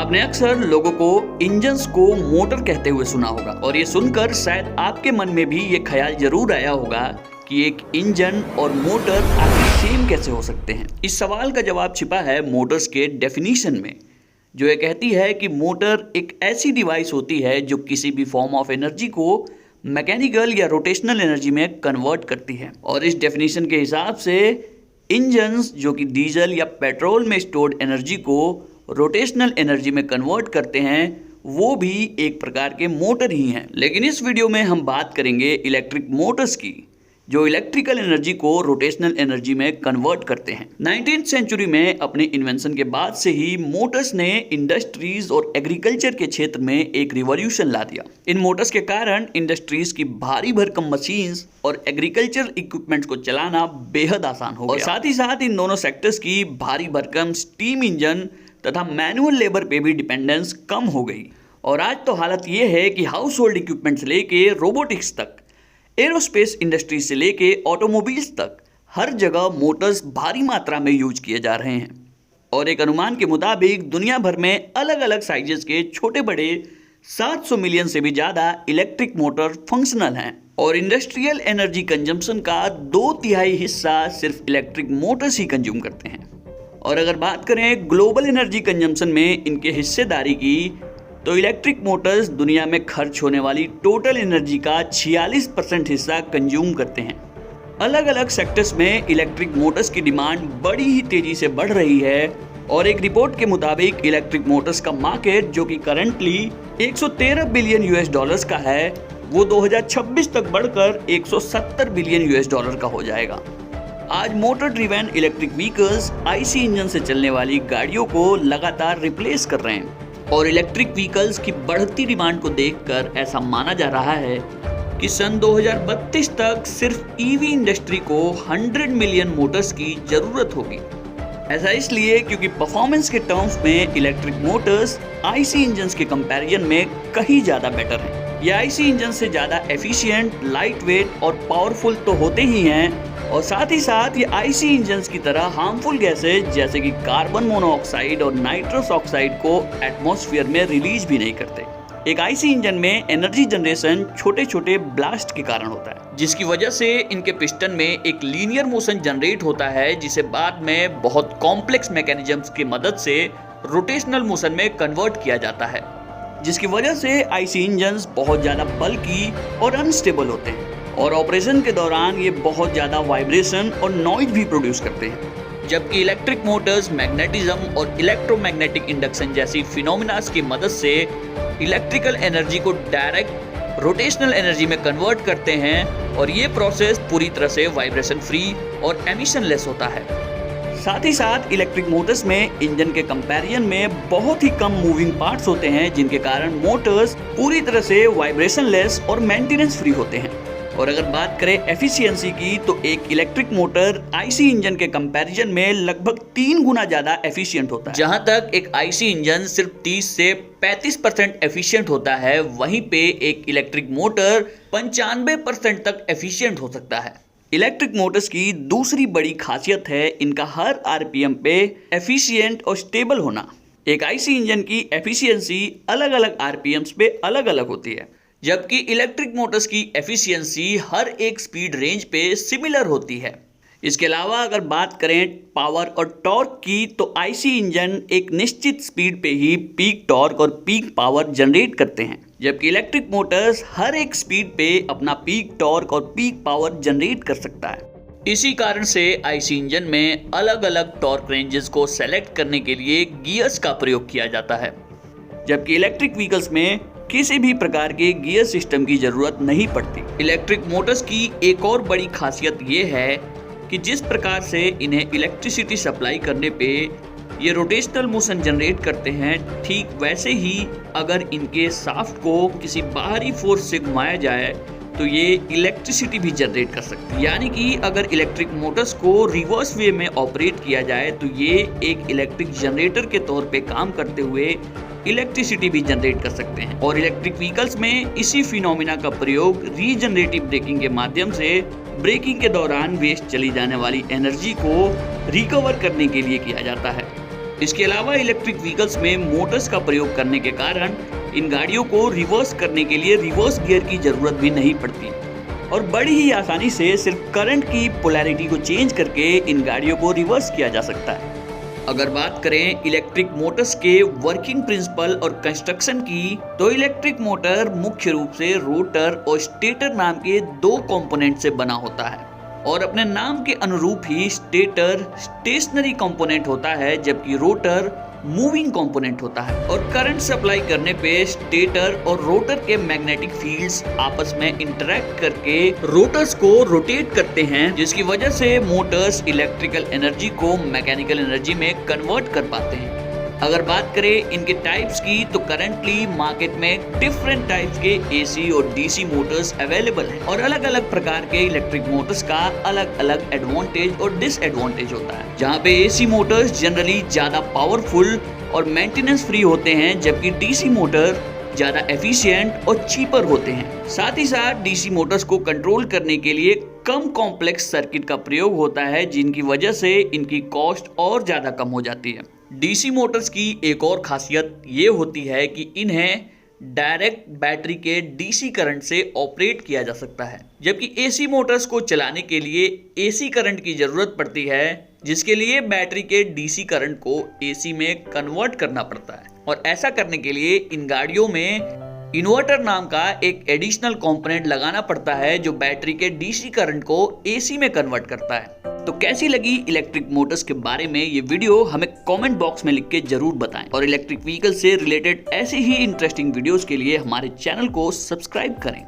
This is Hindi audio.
आपने अक्सर लोगों को इंजन्स को मोटर कहते हुए सुना होगा और ये सुनकर शायद आपके मन में भी ये ख्याल जरूर आया होगा कि एक इंजन और मोटर आखिर सेम कैसे हो सकते हैं। इस सवाल का जवाब छिपा है मोटर्स के डेफिनेशन में, जो ये कहती है कि मोटर एक ऐसी डिवाइस होती है जो किसी भी फॉर्म ऑफ एनर्जी को मैकेनिकल या रोटेशनल एनर्जी में कन्वर्ट करती है। और इस डेफिनेशन के हिसाब से इंजन्स जो कि डीजल या पेट्रोल में स्टोर्ड एनर्जी को रोटेशनल एनर्जी में कन्वर्ट करते हैं, वो भी एक प्रकार के मोटर ही हैं। लेकिन इस वीडियो में हम बात करेंगे इलेक्ट्रिक मोटर्स की, जो इलेक्ट्रिकल एनर्जी को रोटेशनल एनर्जी में कन्वर्ट करते हैं। 19th सेंचुरी में अपने इन्वेंशन के बाद से ही मोटर्स ने इंडस्ट्रीज और एग्रीकल्चर के क्षेत्र में एक रिवॉल्यूशन ला दिया। इन मोटर्स के कारण इंडस्ट्रीज की भारी भरकम मशीन्स और एग्रीकल्चर इक्विपमेंट्स को चलाना बेहद आसान हो गया। और साथ ही साथ इन दोनों सेक्टर्स की भारी भरकम स्टीम इंजन तथा मैनुअल लेबर पे भी डिपेंडेंस कम हो गई। और आज तो हालत ये है कि हाउस होल्ड इक्विपमेंट से लेके रोबोटिक्स तक, एरोस्पेस इंडस्ट्री से लेके ऑटोमोबाइल्स तक हर जगह मोटर्स भारी मात्रा में यूज किए जा रहे हैं। और एक अनुमान के मुताबिक दुनिया भर में अलग अलग साइजेस के छोटे बड़े 700 मिलियन से भी ज़्यादा इलेक्ट्रिक मोटर फंक्शनल हैं। और इंडस्ट्रियल एनर्जी कंजम्पशन का 2/3 हिस्सा सिर्फ इलेक्ट्रिक मोटर्स ही कंज्यूम करते हैं। और अगर बात करें ग्लोबल एनर्जी कंजम्पशन में इनके हिस्सेदारी की, तो इलेक्ट्रिक मोटर्स दुनिया में खर्च होने वाली टोटल एनर्जी का 46% हिस्सा कंज्यूम करते हैं। अलग अलग सेक्टर्स में इलेक्ट्रिक मोटर्स की डिमांड बड़ी ही तेजी से बढ़ रही है। और एक रिपोर्ट के मुताबिक इलेक्ट्रिक मोटर्स का मार्केट, जो कि करंटली 113 बिलियन US का है, वो 2026 तक बढ़कर 170 बिलियन US का हो जाएगा। आज motor driven electric vehicles IC engine से चलने वाली गाड़ियों को लगातार रिप्लेस कर रहे हैं। और इलेक्ट्रिक व्हीकल्स की बढ़ती डिमांड को देखकर ऐसा माना जा रहा है कि सन 2032 तक सिर्फ EV इंडस्ट्री को 100 मिलियन मोटर्स की जरूरत होगी। ऐसा इसलिए क्योंकि परफॉर्मेंस के टर्म्स में इलेक्ट्रिक मोटर्स IC इंजन्स के कंपैरिजन में कहीं ज़्यादा बेटर हैं। ये IC इंजन से ज़्यादा एफिशिएंट, लाइट वेट और पावरफुल तो होते ही हैं, और साथ ही साथ ये IC इंजन्स की तरह हार्मफुल गैसेज जैसे कि कार्बन मोनोऑक्साइड और नाइट्रस ऑक्साइड को एटमॉस्फेयर में रिलीज भी नहीं करते। एक IC इंजन में एनर्जी जनरेशन छोटे छोटे ब्लास्ट के कारण होता है, जिसकी वजह से इनके पिस्टन में एक लीनियर मोशन जनरेट होता है, जिसे बाद में बहुत कॉम्प्लेक्स मैकेनिज्म्स की मदद से रोटेशनल मोशन में कन्वर्ट किया जाता है, जिसकी वजह से IC इंजन्स बहुत ज़्यादा बल्की और अनस्टेबल होते हैं। और ऑपरेशन के दौरान ये बहुत ज़्यादा वाइब्रेशन और नॉइज भी प्रोड्यूस करते हैं। जबकि इलेक्ट्रिक मोटर्स मैग्नेटिज्म और इलेक्ट्रोमैग्नेटिक इंडक्शन जैसी फिनोमिनास की मदद से इलेक्ट्रिकल एनर्जी को डायरेक्ट रोटेशनल एनर्जी में कन्वर्ट करते हैं, और ये प्रोसेस पूरी तरह से वाइब्रेशन फ्री और एमिशन लेस होता है। साथ ही साथ इलेक्ट्रिक मोटर्स में इंजन के कंपैरिजन में बहुत ही कम मूविंग पार्ट्स होते हैं, जिनके कारण मोटर्स पूरी तरह से वाइब्रेशन लेस और मेंटेनेंस फ्री होते हैं। और अगर बात करें एफिशिएंसी की, तो एक इलेक्ट्रिक मोटर IC इंजन के कंपैरिजन में लगभग 3 गुना ज़्यादा एफिशिएंट होता है। जहां तक एक IC इंजन सिर्फ 30 से 35% एफिशिएंट होता है, वहीं पे एक इलेक्ट्रिक मोटर 95% तक एफिशिएंट हो सकता है। इलेक्ट्रिक मोटर्स की दूसरी बड़ी खासियत है इनका हर RPM पे एफिशिएंट और स्टेबल होना। एक IC इंजन की एफिशिएंसी अलग अलग RPMs पे अलग अलग होती है, जबकि इलेक्ट्रिक मोटर्स की एफिशिएंसी हर एक स्पीड रेंज पे सिमिलर होती है। इसके अलावा अगर बात करें पावर और टॉर्क की, तो IC इंजन एक निश्चित स्पीड पे ही पीक टॉर्क और पीक पावर जनरेट करते हैं, जबकि इलेक्ट्रिक मोटर्स हर एक स्पीड पे अपना पीक टॉर्क और पीक पावर जनरेट कर सकता है। इसी कारण से IC इंजन में अलग अलग टॉर्क रेंजेस को सेलेक्ट करने के लिए गियर्स का प्रयोग किया जाता है, जबकि इलेक्ट्रिक व्हीकल्स में किसी भी प्रकार के गियर सिस्टम की जरूरत नहीं पड़ती। इलेक्ट्रिक मोटर्स की एक और बड़ी खासियत ये है कि जिस प्रकार से इन्हें इलेक्ट्रिसिटी सप्लाई करने पे ये रोटेशनल मोशन जनरेट करते हैं, ठीक वैसे ही अगर इनके शाफ्ट को किसी बाहरी फोर्स से घुमाया जाए तो ये इलेक्ट्रिसिटी भी जनरेट कर सकती है। यानी कि अगर इलेक्ट्रिक मोटर्स को रिवर्स वे में ऑपरेट किया जाए तो ये एक इलेक्ट्रिक जनरेटर के तौर पे काम करते हुए इलेक्ट्रिसिटी भी जनरेट कर सकते हैं। और इलेक्ट्रिक व्हीकल्स में इसी फिनोमिना का प्रयोग रीजनरेटिव ब्रेकिंग के माध्यम से ब्रेकिंग के दौरान वेस्ट चली जाने वाली एनर्जी को रिकवर करने के लिए किया जाता है। इसके अलावा इलेक्ट्रिक व्हीकल्स में मोटर्स का प्रयोग करने के कारण इन गाड़ियों को रिवर्स करने के लिए रिवर्स गियर की जरूरत भी नहीं पड़ती और बड़ी ही आसानी से सिर्फ करंट की पोलैरिटी को चेंज करके इन गाड़ियों को रिवर्स किया जा सकता है। अगर बात करें इलेक्ट्रिक मोटर्स के वर्किंग प्रिंसिपल और कंस्ट्रक्शन की, तो इलेक्ट्रिक मोटर मुख्य रूप से रोटर और स्टेटर नाम के दो कंपोनेंट से बना होता है और अपने नाम के अनुरूप ही स्टेटर स्टेशनरी कंपोनेंट होता है जबकि रोटर मूविंग कंपोनेंट होता है और करंट सप्लाई करने पे स्टेटर और रोटर के मैग्नेटिक फील्ड्स आपस में इंटरैक्ट करके रोटर्स को रोटेट करते हैं, जिसकी वजह से मोटर्स इलेक्ट्रिकल एनर्जी को मैकेनिकल एनर्जी में कन्वर्ट कर पाते हैं। अगर बात करें इनके टाइप्स की, तो करंटली मार्केट में डिफरेंट टाइप्स के एसी और डीसी मोटर्स अवेलेबल हैं और अलग अलग प्रकार के इलेक्ट्रिक मोटर्स का अलग अलग एडवांटेज और डिसएडवांटेज होता है। जहां पे एसी मोटर्स जनरली ज्यादा पावरफुल और मेंटेनेंस फ्री होते हैं, जबकि डीसी मोटर ज्यादा एफिशिएंट और चीपर होते हैं। साथ ही साथ डीसी मोटर्स को कंट्रोल करने के लिए कम कॉम्प्लेक्स सर्किट का प्रयोग होता है, जिनकी वजह से इनकी कॉस्ट और ज्यादा कम हो जाती है। डीसी मोटर्स की एक और खासियत ये होती है कि इन्हें डायरेक्ट बैटरी के डीसी करंट से ऑपरेट किया जा सकता है, जबकि एसी मोटर्स को चलाने के लिए एसी करंट की जरूरत पड़ती है, जिसके लिए बैटरी के डीसी करंट को एसी में कन्वर्ट करना पड़ता है और ऐसा करने के लिए इन गाड़ियों में इन्वर्टर नाम का एक एडिशनल कंपोनेंट लगाना पड़ता है जो बैटरी के डीसी करंट को एसी में कन्वर्ट करता है। तो कैसी लगी इलेक्ट्रिक मोटर्स के बारे में ये वीडियो हमें कमेंट बॉक्स में लिख के जरूर बताएं और इलेक्ट्रिक व्हीकल से रिलेटेड ऐसे ही इंटरेस्टिंग वीडियोस के लिए हमारे चैनल को सब्सक्राइब करें।